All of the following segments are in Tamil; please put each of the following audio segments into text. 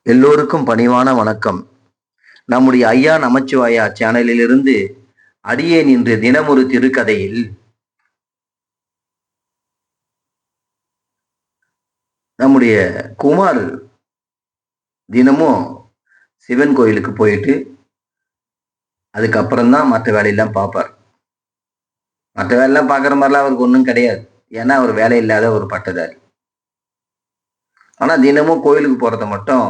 எல்லோருக்கும் பணிவான வணக்கம். நம்முடைய ஐயா நமச்சிவாயா சேனலிலிருந்து அடியேன் இன்று தினமொரு திருக்கதையில் நம்முடைய குமார் தினமும் சிவன் கோயிலுக்கு போயிட்டு அதுக்கப்புறம் தான் மற்ற வேலையெல்லாம் பார்ப்பார். மற்ற வேலையெல்லாம் பார்க்குற மாதிரிலாம் அவருக்கு ஒன்றும் கிடையாது. ஏன்னா அவர் வேலை இல்லாத ஒரு பட்டதாரி. ஆனால் தினமும் கோயிலுக்கு போகிறத மட்டும்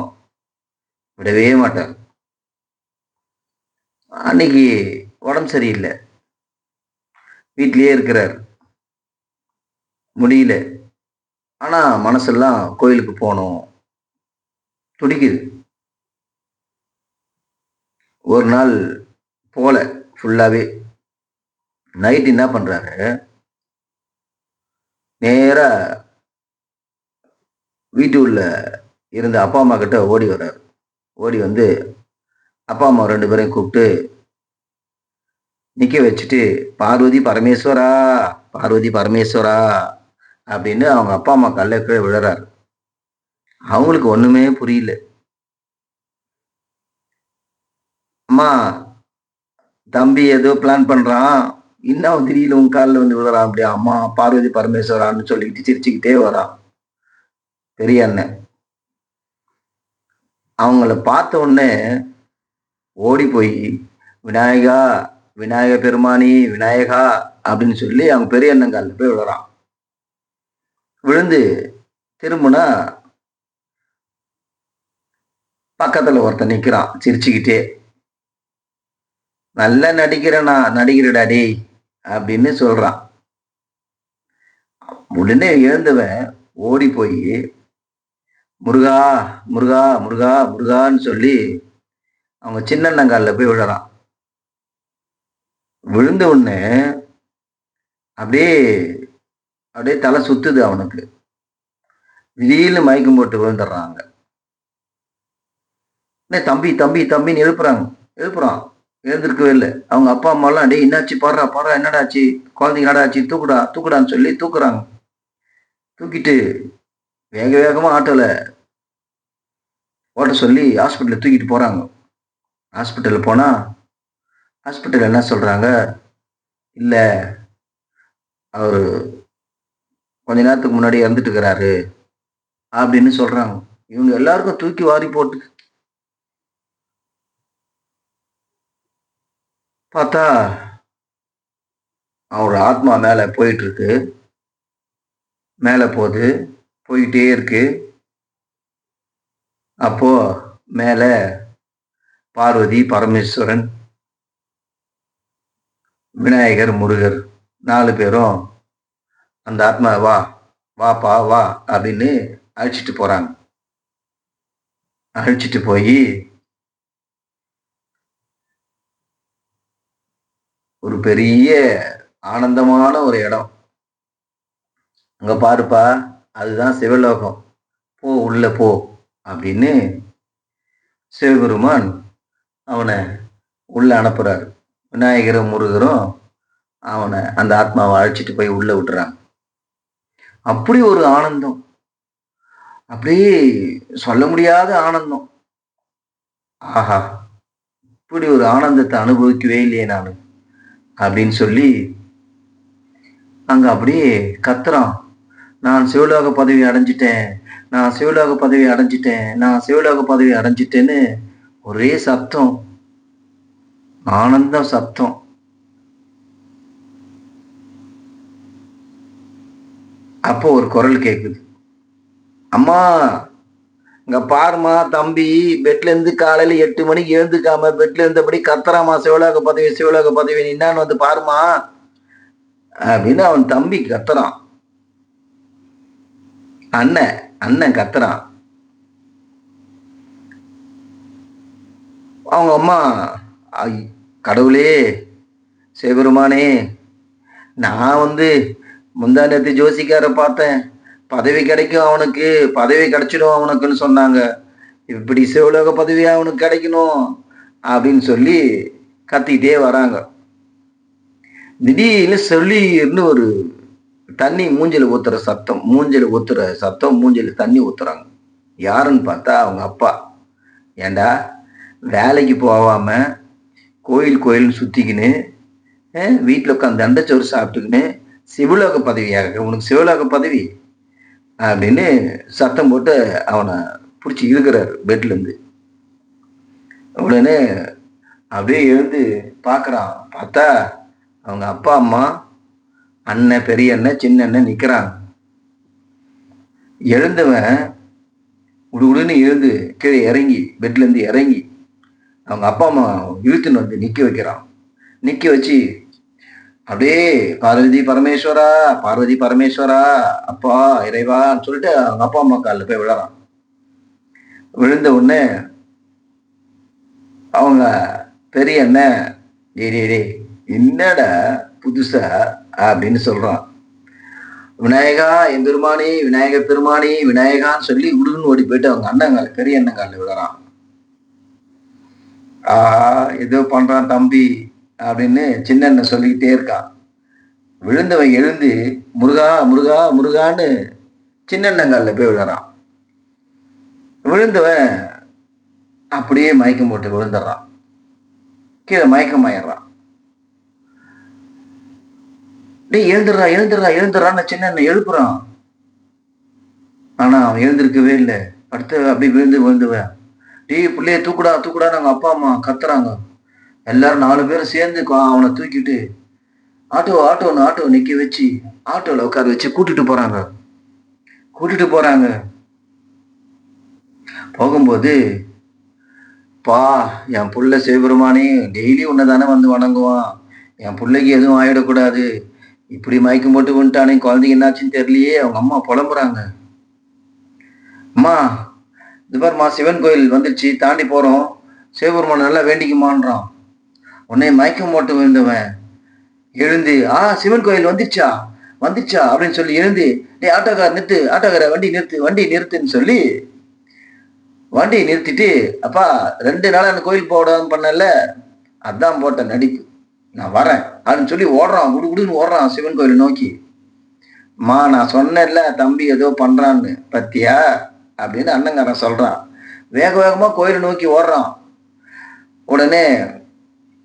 விடவே மாட்டார். அன்னைக்கு உடம்பு சரியில்லை, வீட்லயே இருக்கிறார், முடியல. ஆனா மனசெல்லாம் கோயிலுக்கு போகணும் துடிக்குது. ஒரு நாள் போல ஃபுல்லாவே. நைட் என்ன பண்றாரு, நேரா வீட்டு உள்ள இருந்த அப்பா அம்மா கிட்ட ஓடி வர்றாரு. ஓடி வந்து அப்பா அம்மா ரெண்டு பேரையும் கூப்பிட்டு நிக்க வச்சுட்டு, பார்வதி பரமேஸ்வரா, பார்வதி பரமேஸ்வரா அப்படின்னு அவங்க அப்பா அம்மா கல்ல கீழே விழுறாரு. அவங்களுக்கு ஒண்ணுமே புரியல. அம்மா, தம்பி ஏதோ பிளான் பண்றான், இன்னும் திடீர்னு உன் காலில் வந்து விழுறான். அப்படியா? அம்மா பார்வதி பரமேஸ்வரான்னு சொல்லிக்கிட்டு சிரிச்சுக்கிட்டே வரான் பெரிய அண்ணன். அவங்கள பார்த்த உடனே ஓடி போய் விநாயகா, விநாயக பெருமானி, விநாயகா அப்படின்னு சொல்லி அவங்க பெரிய அண்ணன் காலில் போய் விழுறான். விழுந்து திரும்பினா பக்கத்துல ஒருத்தன் நிக்கிறான் சிரிச்சுக்கிட்டே. நல்லா நடிக்கிறேனா, நடிக்கிறடா டேய் அப்படின்னு சொல்றான். உடனே எழுந்தவன் ஓடி போய் முருகா முருகா முருகா முருகான்னு சொல்லி அவங்க சின்னண்ணங்காலில் போய் விழுறான். விழுந்த உடனே அப்படியே அப்படியே தலை சுத்துது அவனுக்கு. திடீர்னு மயக்கம் போட்டு விழுந்துடுறாங்க. தம்பி தம்பி தம்பின்னு எழுப்புறான். எழுந்திருக்கவே இல்லை. அவங்க அப்பா அம்மா எல்லாம் டே என்னாச்சு, பாடுறா பாடுறா, என்னடாச்சு, குழந்தைங்க என்னடாச்சு, தூக்குடா தூக்குடான்னு சொல்லி தூக்குறாங்க. தூக்கிட்டு வேக வேகமா ஆட்டோல ஓட்ட சொல்லி ஹாஸ்பிட்டலில் தூக்கிட்டு போறாங்க. ஹாஸ்பிட்டலில் போனா ஹாஸ்பிட்டல் என்ன சொல்றாங்க, இல்ல அவரு கொஞ்ச நேரத்துக்கு முன்னாடி இறந்துட்டு இருக்கிறாரு அப்படின்னு சொல்றாங்க. இவங்க எல்லாருக்கும் தூக்கி வாரி போட்டு பார்த்தா அவர் ஆத்மா மேல போயிட்டு இருக்கு. மேல போகுது, போயிட்டே இருக்கு. அப்போ மேல பார்வதி பரமேஸ்வரன், விநாயகர், முருகர் 4 பேரும் அந்த ஆத்மா வா வாப்பா வா அப்படின்னு அழைச்சிட்டு போறாங்க. அழைச்சிட்டு போய் ஒரு பெரிய ஆனந்தமான ஒரு இடம். அங்க பாருப்பா, அதுதான் சிவலோகம், போ உள்ள போ அப்படின்னு சிவபெருமான் அவனை உள்ள அனுப்புறாரு. விநாயகரும் முருகரும் அவனை அந்த ஆத்மாவை அழைச்சிட்டு போய் உள்ள விட்டுறாங்க. அப்படி ஒரு ஆனந்தம், அப்படியே சொல்ல முடியாத ஆனந்தம். ஆஹா, இப்படி ஒரு ஆனந்தத்தை அனுபவிக்கவே இல்லையே நான் அப்படின்னு சொல்லி அங்க அப்படியே கத்துறான். நான் சிவலோக பதவி அடைஞ்சிட்டேன், நான் சிவலோக பதவி அடைஞ்சிட்டேன், நான் சிவலோக பதவி அடைஞ்சிட்டேன்னு ஒரே சத்தம், ஆனந்தம் சத்தம். அப்போ ஒரு குரல் கேக்குது, அம்மா இங்க பாருமா தம்பி, பெட்ல இருந்து காலையில 8 மணிக்கு எழுந்துக்காம பெட்ல இருந்தபடி கத்துறாமா, சிவலோக பதவி சிவலோக பதவி, என்னான்னு வந்து பாருமா அப்படின்னு அவன் தம்பி கத்துறான். அண்ணன் அண்ணன் கத்துறான். அவங்க அம்மா, கடவுளே சிவபெருமானே, நான் வந்து முந்தா நேத்து ஜோசிக்கார பார்த்தேன், பதவி கிடைக்கும் அவனுக்கு, பதவி கிடைச்சிடும் அவனுக்குன்னு சொன்னாங்க, இப்படி சிவலோக பதவியா அவனுக்கு கிடைக்கணும் அப்படின்னு சொல்லி கத்திக்கிட்டே வராங்க. திடீர்னு சொல்லின்னு ஒரு தண்ணி மூஞ்சில ஊத்துற சத்தம், மூஞ்சில தண்ணி ஊத்துறாங்க. யாருன்னு பார்த்தா அவங்க அப்பா. ஏண்டா வேலைக்கு போகாம கோயில் கோயில்னு சுத்திக்கின்னு வீட்டில் உட்காந்து தண்டச்சோறு சாப்பிட்டுக்கின்னு சிவலோக பதவியாக உனக்கு சிவலோக பதவி அப்படின்னு சத்தம் போட்டு அவனை பிடிச்சி இழுக்கிறாரு பெட்லேருந்து. உடனே அப்படியே எழுந்து பார்க்குறான். பார்த்தா அவங்க அப்பா அம்மா அண்ணன் பெரிய அண்ணன் சின்ன அண்ணன் நிற்கிறாங்க. எழுந்தவன் உடுன்னு எழுந்து கீழே இறங்கி பெட்லேருந்து இறங்கி அவங்க அப்பா அம்மா இழுத்துன்னு வந்து நிற்க வைக்கிறான். நிற்க வச்சு அப்படியே பார்வதி பரமேஸ்வரா பார்வதி பரமேஸ்வரா அப்பா இறைவான்னு சொல்லிட்டு அவங்க அப்பா அம்மா காலில் போய் விழறான். விழுந்த உடனே அவங்க பெரிய அண்ணன் டே என்னடா புதுசா அப்படின்னு சொல்றான். விநாயகா என் பெருமானி விநாயகர் பெருமானி விநாயகான்னு சொல்லி உடுன்னு ஓடி போயிட்டு அவங்க அண்ணங்கால பெரிய அண்ணங்காலில் விழறான். ஏதோ பண்றான் தம்பி அப்படின்னு சின்ன அண்ணன் சொல்லிக்கிட்டே இருக்கான். விழுந்தவன் எழுந்து முருகா முருகா முருகான்னு சின்ன அண்ணங்காலில் போய் விழறான். விழுந்தவன் அப்படியே மயக்கம் போட்டு விழுந்துடுறான். கீழே மயக்கமாயிடுறான். டேய் எழுந்துடுறா எழுந்துடுறா எழுந்துடுறான்னு சின்ன அண்ணன் எழுப்புறான். ஆனா அவன் எழுந்திருக்கவே இல்லை. அடுத்து அப்படி விழுந்துவேன். டேய் பிள்ளைய தூக்குடா தூக்குடா நாங்க அப்பா அம்மா கத்துறாங்க. எல்லாரும் 4 பேரும் சேர்ந்து அவனை தூக்கிட்டு ஆட்டோ நிக்க வச்சு ஆட்டோல உட்கார வச்சு கூட்டிட்டு போறாங்க. போகும்போது பா என் புள்ள சிவபெருமானே டெய்லி உன்னை தானே வந்து வணங்குவான், என் பிள்ளைக்கு எதுவும் ஆயிடக்கூடாது, இப்படி மயக்கம் போட்டு வந்துட்டானே குழந்தைக்கு என்னாச்சுன்னு தெரியலையே. அவங்க அம்மா புலம்புறாங்க. அம்மா இது பாருமா சிவன் கோயில் வந்துடுச்சு தாண்டி போறோம், சிவபெருமான் நல்லா வேண்டிக்குமான்றான். உன்னை மயக்கம் போட்டு விழுந்தவன் எழுந்து சிவன் கோயில் வந்துச்சா அப்படின்னு சொல்லி எழுந்து டே ஆட்டோக்கார வண்டி நிறுத்துன்னு சொல்லி வண்டியை நிறுத்திட்டு அப்பா 2 நாள் அந்த கோயில் போடான்னு பண்ணல, அதான் போட்ட நடிப்பு, நான் வரேன் அப்படின்னு சொல்லி ஓடுறான். குடுன்னு ஓடுறான் சிவன் கோயிலை நோக்கி. நான் சொன்னேன்ல தம்பி ஏதோ பண்றான்னு பத்தியா அப்படின்னு அண்ணங்காரன் சொல்றான். வேகமா கோயிலை நோக்கி ஓடுறான். உடனே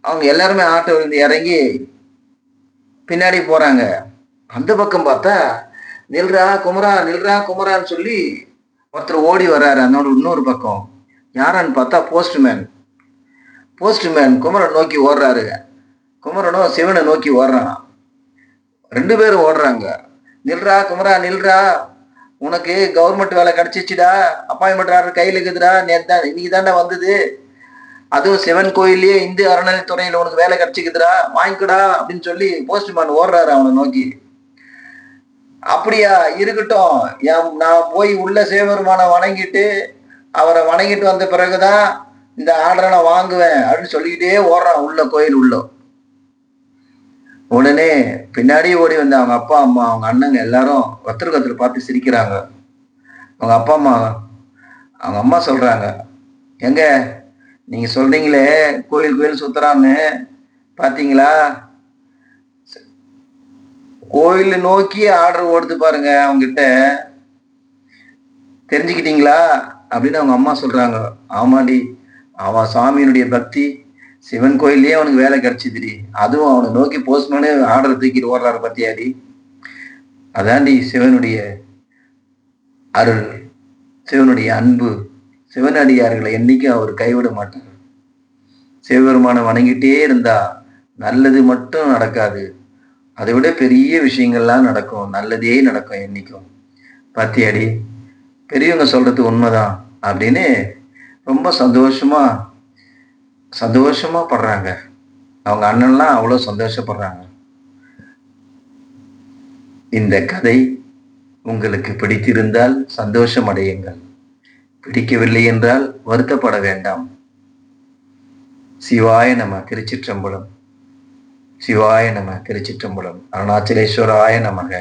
அவங்க எல்லாருமே ஆட்டோ விழுந்து இறங்கி பின்னாடி போறாங்க. அந்த பக்கம் பார்த்தா நில்றா குமரான்னு சொல்லி ஒருத்தர் ஓடி வர்றாரு. அதனோட இன்னொரு பக்கம் யாரான்னு பார்த்தா போஸ்ட்மேன் குமரன் நோக்கி ஓடுறாரு. குமரனும் சிவனை நோக்கி ஓடுறான். 2 பேரும் ஓடுறாங்க. நில்றா குமரா நில்றா, உனக்கு கவர்மெண்ட் வேலை கிடைச்சிச்சுடா, அப்பாயின்மெண்ட் ஆர்டர் கையில் இருக்குதுடா, இன்னைக்கு தாண்டா வந்தது, அதுவும் சிவன் கோயிலே இந்து அறநிலைத்துறையில உனக்கு வேலை கிடைச்சிக்குதுடா, வாங்கிக்கடா அப்படின்னு சொல்லி போஸ்ட்மேன் ஓடுறாரு அவனை நோக்கி. அப்படியா இருக்கட்டும், நான் போய் உள்ள சிவபெருமானை வணங்கிட்டு அவரை வணங்கிட்டு வந்த பிறகுதான் இந்த ஆர்டரை நான் வாங்குவேன் அப்படின்னு சொல்லிக்கிட்டே ஓடுறான் உள்ள கோயில் உள்ள. உடனே பின்னாடி ஓடி வந்த அவங்க அப்பா அம்மா அவங்க அண்ணங்க எல்லாரும் ஒருத்தருக்கு பார்த்து சிரிக்கிறாங்க. அவங்க அப்பா அம்மா அவங்க அம்மா சொல்றாங்க, எங்க நீங்க சொல்றீங்களே கோயில் சுத்துறான்னு பாத்தீங்களா, கோயில நோக்கி ஆர்டர் ஓடுது பாருங்க அவங்கிட்ட, தெரிஞ்சுக்கிட்டீங்களா அப்படின்னு அவங்க அம்மா சொல்றாங்க. ஆமாடி, அவன் சாமியினுடைய பக்தி, சிவன் கோயிலே அவனுக்கு வேலை கிடைச்சிதுடி, அதுவும் அவனை நோக்கி போஸ்ட்மேனு ஆர்டர் தூக்கிட்டு ஓடுறாரு பத்தியாடி, அதாண்டி சிவனுடைய அருள், சிவனுடைய அன்பு, சிவனடியார்களை என்னைக்கும் அவர் கைவிட மாட்டார். சிவபெருமானை வணங்கிட்டே இருந்தா நல்லது மட்டும் நடக்காது, அதை விட பெரிய விஷயங்கள்லாம் நடக்கும், நல்லதே நடக்கும் என்னைக்கும். பாத்தியாடி பெரியவங்க சொல்றது உண்மைதான் அப்படின்னு ரொம்ப சந்தோஷமா படுறாங்க. அவங்க அண்ணன்லாம் அவ்வளோ சந்தோஷப்படுறாங்க. இந்த கதை உங்களுக்கு பிடித்திருந்தால் சந்தோஷம் அடையுங்கள், பிடிக்கவில்லை என்றால் வருத்தப்பட வேண்டாம். சிவாய நம. திருச்சிற்றம்பலம். சிவாய நம. திருச்சிற்றம்பலம். அருணாச்சலேஸ்வராய நமக.